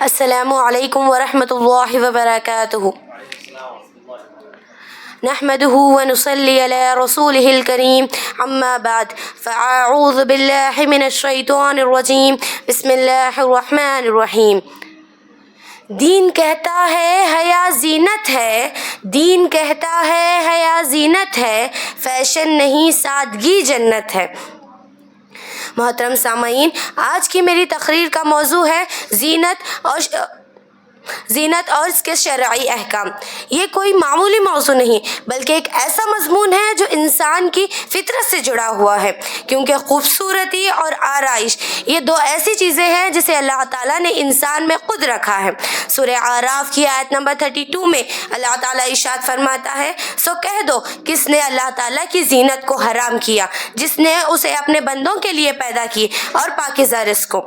السلام علیکم ورحمۃ اللہ وبرکاتہ۔ نحمده ونصلي على رسوله الكريم اما بعد فاعوذ باللہ من الشیطان الرجیم بسم اللہ الرحمن الرحیم۔ دین کہتا ہے حیا زینت ہے، دین کہتا ہے حیا زینت ہے، فیشن نہیں سادگی جنت ہے۔ محترم سامعین، آج کی میری تقریر کا موضوع ہے زینت اور اس کے شرعی احکام۔ یہ کوئی معمولی موضوع نہیں بلکہ ایک ایسا مضمون ہے جو انسان کی فطرت سے جڑا ہوا ہے، کیونکہ خوبصورتی اور آرائش یہ دو ایسی چیزیں ہیں جسے اللہ تعالیٰ نے انسان میں خود رکھا ہے۔ سورہ اعراف کی آیت نمبر 32 میں اللہ تعالیٰ ارشاد فرماتا ہے، سو کہہ دو کس نے اللہ تعالیٰ کی زینت کو حرام کیا، جس نے اسے اپنے بندوں کے لیے پیدا کی اور پاکیزہ رزق کو۔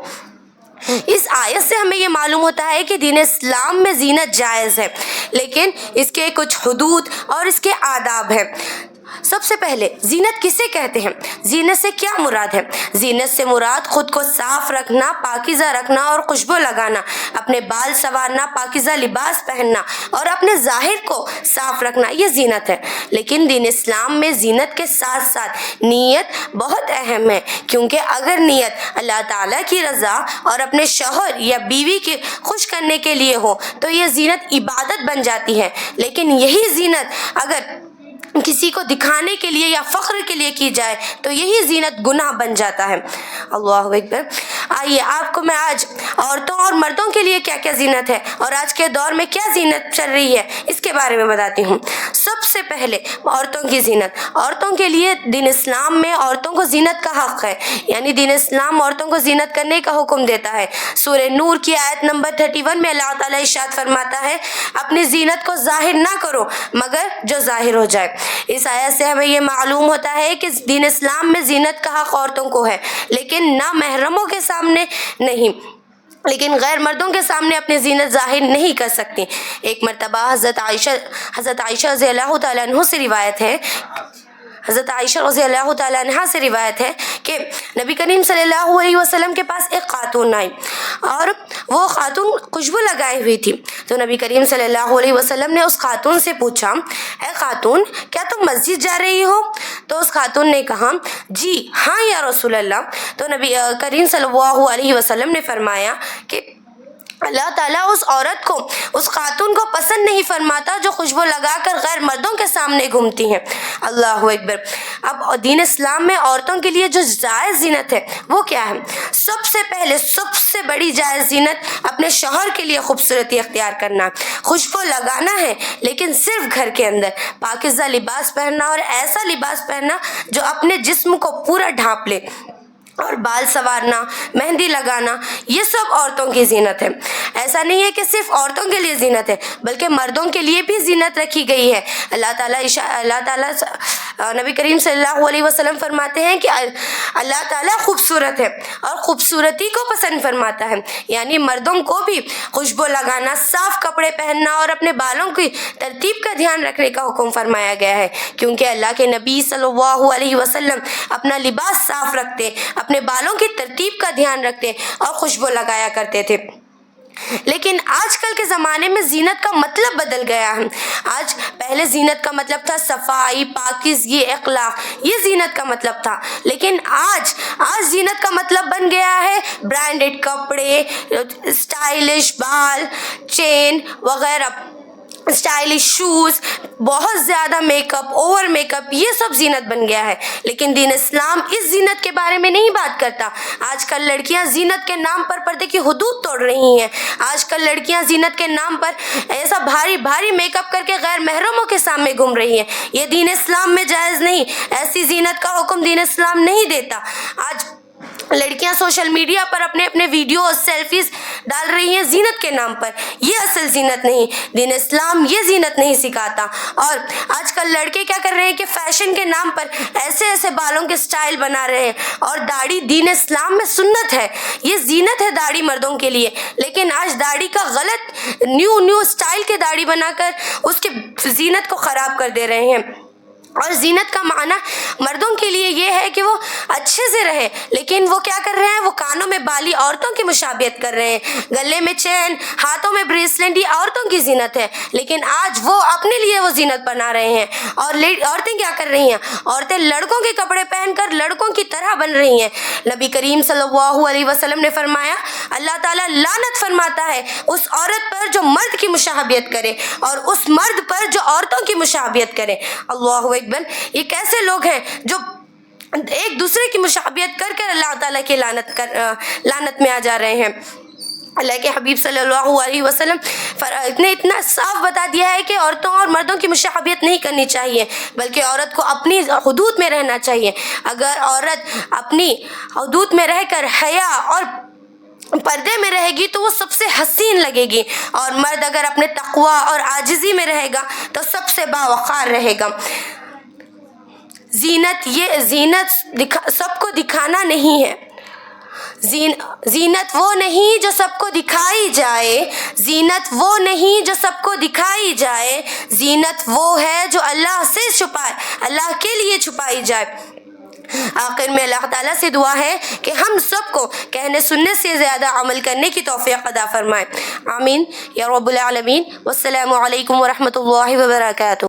اس آیت سے ہمیں یہ معلوم ہوتا ہے کہ دین اسلام میں زینت جائز ہے، لیکن اس کے کچھ حدود اور اس کے آداب ہیں۔ سب سے پہلے زینت کسے کہتے ہیں؟ زینت سے کیا مراد ہے؟ زینت سے مراد خود کو صاف رکھنا، پاکیزہ رکھنا اور خوشبو لگانا، اپنے بال سنوارنا، پاکیزہ لباس پہننا اور اپنے ظاہر کو صاف رکھنا، یہ زینت ہے۔ لیکن دین اسلام میں زینت کے ساتھ ساتھ نیت بہت اہم ہے، کیونکہ اگر نیت اللہ تعالیٰ کی رضا اور اپنے شوہر یا بیوی کے خوش کرنے کے لیے ہو تو یہ زینت عبادت بن جاتی ہے، لیکن یہی زینت اگر کسی کو دکھانے کے لیے یا فخر کے لیے کی جائے تو یہی زینت گناہ بن جاتا ہے۔ اللہ اکبر۔ آئیے آپ کو میں آج عورتوں اور مردوں کے لیے کیا کیا زینت ہے اور آج کے دور میں کیا زینت چل رہی ہے اس کے بارے میں بتاتی ہوں۔ سب سے پہلے عورتوں کی زینت۔ عورتوں کے لیے دین اسلام میں عورتوں کو زینت کا حق ہے، یعنی دین اسلام عورتوں کو زینت کرنے کا حکم دیتا ہے۔ سورہ نور کی آیت نمبر 31 میں اللہ تعالیٰ ارشاد فرماتا ہے، اپنی زینت کو ظاہر نہ کرو مگر جو ظاہر ہو جائے۔ اس آیت سے ہمیں یہ معلوم ہوتا ہے کہ دین اسلام میں زینت کا حق عورتوں کو ہے، لیکن نہ محرموں کے سامنے نہیں، لیکن غیر مردوں کے سامنے اپنی زینت ظاہر نہیں کر سکتی۔ ایک مرتبہ حضرت عائشہ رضی اللہ تعالیٰ عنہ سے روایت ہے کہ نبی کریم صلی اللہ علیہ وسلم کے پاس ایک خاتون آئی اور وہ خاتون خوشبو لگائے ہوئی تھی، تو نبی کریم صلی اللہ علیہ وسلم نے اس خاتون سے پوچھا، اے خاتون کیا تم مسجد جا رہی ہو؟ تو اس خاتون نے کہا، جی ہاں یا رسول اللہ۔ تو نبی کریم صلی اللہ علیہ وسلم نے فرمایا کہ اللہ تعالیٰ اس عورت کو، اس خاتون کو پسند نہیں فرماتا جو خوشبو لگا کر غیر مردوں کے سامنے گھومتی ہیں۔ اللہ اکبر۔ اب دین اسلام میں عورتوں کے لیے جو جائز زینت ہے وہ کیا ہے؟ سب سے پہلے سب سے بڑی جائز زینت اپنے شوہر کے لیے خوبصورتی اختیار کرنا، خوشبو لگانا ہے، لیکن صرف گھر کے اندر، پاکیزہ لباس پہننا اور ایسا لباس پہننا جو اپنے جسم کو پورا ڈھانپ لے، اور بال سنوارنا، مہندی لگانا، یہ سب عورتوں کی زینت ہے۔ ایسا نہیں ہے کہ صرف عورتوں کے لیے زینت ہے بلکہ مردوں کے لیے بھی زینت رکھی گئی ہے۔ اللہ تعالیٰ نبی کریم صلی اللہ علیہ وسلم فرماتے ہیں کہ اللہ تعالیٰ خوبصورت ہے اور خوبصورتی کو پسند فرماتا ہے، یعنی مردوں کو بھی خوشبو لگانا، صاف کپڑے پہننا اور اپنے بالوں کی ترتیب کا دھیان رکھنے کا حکم فرمایا گیا ہے، کیونکہ اللہ کے نبی صلی اللہ علیہ وسلم اپنا لباس صاف رکھتے، اپنے بالوں کی ترتیب کا دھیان رکھتے اور خوشبو لگایا کرتے تھے۔ لیکن آج کل کے زمانے میں زینت کا مطلب بدل گیا ہے۔ پہلے زینت کا مطلب تھا صفائی، پاکیزگی، اخلاق، یہ زینت کا مطلب تھا، لیکن آج زینت کا مطلب بن گیا ہے برانڈڈ کپڑے، اسٹائلش بال، چین وغیرہ، اسٹائلش شوز، بہت زیادہ make up, over make up, یہ سب زینت بن گیا ہے۔ لیکن دین اسلام اس زینت کے بارے میں نہیں بات کرتا۔ آج کل لڑکیاں زینت کے نام پر پردے کی حدود توڑ رہی ہیں۔ آج کل لڑکیاں زینت کے نام پر ایسا بھاری میک اپ کر کے غیر محرموں کے سامنے گھوم رہی ہیں، یہ دین اسلام میں جائز نہیں، ایسی زینت کا حکم دین اسلام نہیں دیتا۔ آج لڑکیاں سوشل میڈیا پر اپنے ویڈیوز، سیلفیز ڈال رہی ہیں زینت کے نام پر، یہ اصل زینت نہیں، دین اسلام یہ زینت نہیں سکھاتا۔ اور آج کل لڑکے کیا کر رہے ہیں کہ فیشن کے نام پر ایسے بالوں کے سٹائل بنا رہے ہیں، اور داڑھی دین اسلام میں سنت ہے، یہ زینت ہے داڑھی مردوں کے لیے، لیکن آج داڑھی کا غلط نیو سٹائل کے داڑھی بنا کر اس کے زینت کو خراب کر دے رہے ہیں۔ اور زینت کا معنی مردوں کے لیے یہ ہے کہ وہ اچھے سے رہے، لیکن وہ کیا کر رہے ہیں؟ وہ کانوں میں بالی عورتوں کی مشابہت کر رہے ہیں، گلے میں چین، ہاتھوں میں بریسلنٹ، یہ عورتوں کی زینت ہے، لیکن آج وہ اپنے لیے وہ زینت بنا رہے ہیں۔ اور عورتیں کیا کر رہی ہیں؟ عورتیں لڑکوں کے کپڑے پہن کر لڑکوں کی طرح بن رہی ہیں۔ نبی کریم صلی اللہ علیہ وسلم نے فرمایا، اللہ تعالیٰ لعنت فرماتا ہے اس عورت پر جو مرد کی مشابہت کرے اور اس مرد پر جو عورتوں کی مشابہت کرے۔ اللہ اکبر! یہ کیسے لوگ ہیں جو ایک دوسرے کی مشابہت کر کر اللہ تعالیٰ کی لعنت میں آ جا رہے ہیں۔ اللہ کے حبیب صلی اللہ علیہ وسلم نے اتنا صاف بتا دیا ہے کہ عورتوں اور مردوں کی مشابہت نہیں کرنی چاہیے، بلکہ عورت کو اپنی حدود میں رہنا چاہیے۔ اگر عورت اپنی حدود میں رہ کر حیا اور پردے میں رہے گی تو وہ سب سے حسین لگے گی، اور مرد اگر اپنے تقوی اور عاجزی میں رہے گا تو سب سے باوقار رہے گا۔ زینت سب کو دکھانا نہیں ہے، زینت وہ نہیں جو سب کو دکھائی جائے، زینت وہ نہیں جو سب کو دکھائی جائے، زینت وہ ہے جو اللہ سے چھپائے، اللہ کے لیے چھپائی جائے۔ آخر میں اللہ تعالیٰ سے دعا ہے کہ ہم سب کو کہنے سننے سے زیادہ عمل کرنے کی توفیق عطا فرمائے، آمین یا رب العالمین۔ والسلام علیکم ورحمۃ اللہ وبرکاتہ۔